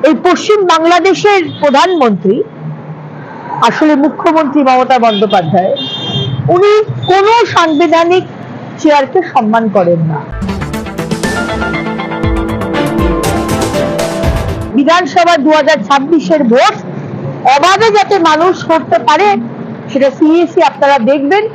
এই পশ্চিম বাংলাদেশের প্রধানমন্ত্রী আসলে মুখ্যমন্ত্রী মমতা বন্দ্যোপাধ্যায়, উনি কোনো সাংবিধানিক চেয়ারকে সম্মান করেন না। বিধানসভা 2026-এর ভোট অবাধে যাতে মানুষ করতে পারে সেটা সিইসি আপনারা দেখবেন।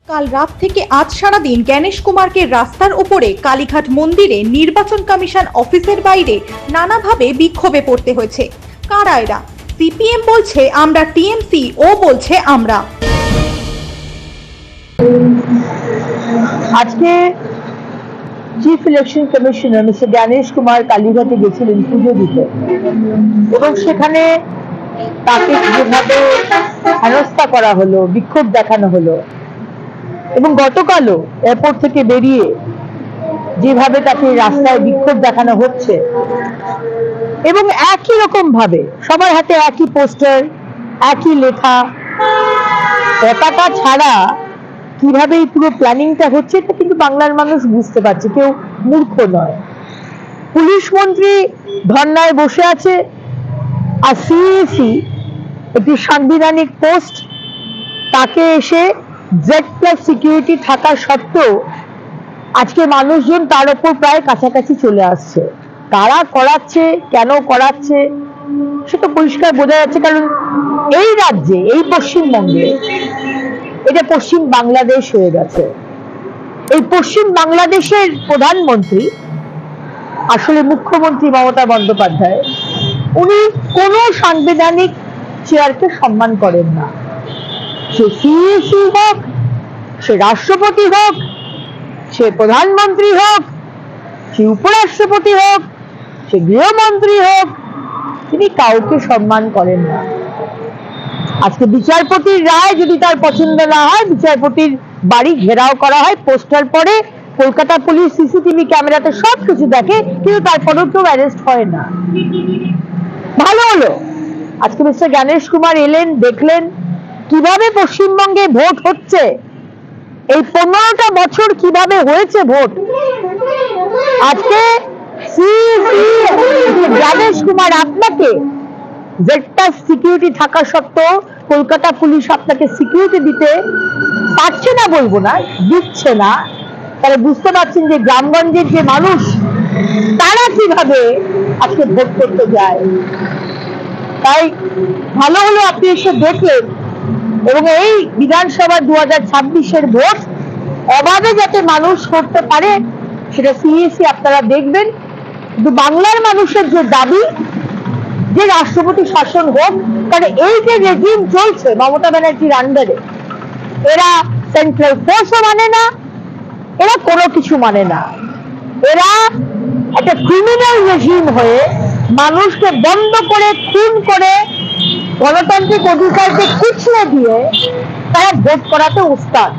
কাল রাত থেকে আজ সারাদিন জ্ঞানেশ কুমারকে রাস্তার উপরে কালীঘাট মন্দিরে নির্বাচন কমিশন অফিসের বাইরে নানাভাবে বিক্ষোভে পড়তে হয়েছে। কারা এরা? সিপিএম বলছে আমরা টিএমসি, ও বলছে আমরা। আজকে chief election commissioner mister Gyanesh Kumar কালীঘাটে গেছিলেন পুজো দিতে, এবং সেখানে তাকে যেভাবে হেনস্থা করা হলো, বিক্ষোভ দেখানো হলো, এবং গতকালও এয়ারপোর্ট থেকে বেরিয়ে যেভাবে তাকে রাস্তায় বিক্ষোভ দেখানো হচ্ছে, এবং একই রকম ভাবে সবার হাতে একই পোস্টার, একই লেখা, পতাকা ছাড়া কিভাবে এই পুরো প্ল্যানিংটা হচ্ছে এটা কিন্তু বাংলার মানুষ বুঝতে পারছে, কেউ মূর্খ নয়। পুলিশ মন্ত্রী ধর্নায় বসে আছে, আর সিইসি একটি সাংবিধানিক পোস্ট, তাকে এসে Z+ সিকিউরিটি থাকা সত্ত্বেও আজকে মানুষজন তার উপর প্রায় কাছাকাছি চলে আসছে। কারা করাচ্ছে, কেন করাচ্ছে সেটা পরিষ্কার বোঝা যাচ্ছে, কারণ এই রাজ্যে, এই পশ্চিমবঙ্গে এটা পশ্চিম বাংলাদেশ হয়ে গেছে। এই পশ্চিম বাংলাদেশের প্রধানমন্ত্রী আসলে মুখ্যমন্ত্রী মমতা বন্দ্যোপাধ্যায়, উনি কোনো সাংবিধানিক চেয়ারকে সম্মান করেন না। সে সিইসি হোক, সে রাষ্ট্রপতি হোক, সে প্রধানমন্ত্রী হোক, সে উপরাষ্ট্রপতি হোক, সে গৃহমন্ত্রী হোক, তিনি কাউকে সম্মান করেন না। আজকে বিচারপতির রায় যদি তার পছন্দ না হয়, বিচারপতির বাড়ি ঘেরাও করা হয়, পোস্টার পড়ে, কলকাতা পুলিশ সিসিটিভি ক্যামেরাতে সবকিছু দেখে, কিন্তু তারপরেও কেউ অ্যারেস্ট হয় না। ভালো হলো আজকে মিস্টার জ্ঞানেশ কুমার এলেন, দেখলেন কিভাবে পশ্চিমবঙ্গে ভোট হচ্ছে, এই 15টা বছর কিভাবে হয়েছে ভোট। আজকে জ্ঞানেশ কুমার আপনাকে Z+ সিকিউরিটি থাকা সত্ত্বেও কলকাতা পুলিশ আপনাকে সিকিউরিটি দিতে পারছে না, বলবো না, দিচ্ছে না। তারা বুঝতে পারছেন যে গ্রামগঞ্জের যে মানুষ তারা কিভাবে আজকে ভোট করতে যায়। তাই ভালো হলো আপনি এসে দেখলেন, এবং এই বিধানসভা 2026-এর ভোট অবাধে যাতে মানুষ করতে পারে সেটা সিইসি আপনারা দেখবেন। কিন্তু বাংলার মানুষের যে দাবি যে রাষ্ট্রপতি শাসন হোক, কারণ এই যে রেজিম চলছে মমতা ব্যানার্জির আন্ডারে, এরা সেন্ট্রাল ফোর্সও মানে না, এরা কোনো কিছু মানে না। এরা একটা ক্রিমিনাল রেজিম হয়ে মানুষকে বন্ধ করে, খুন করে, গণতান্ত্রিক অধিকারকে কুচলে দিয়ে তারা ভোট করাতে উস্তাদ।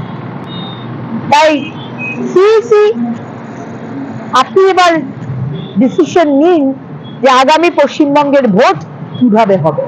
তাই সিইসি আপনি এবার ডিসিশন নিন যে আগামী পশ্চিমবঙ্গের ভোট কিভাবে হবে।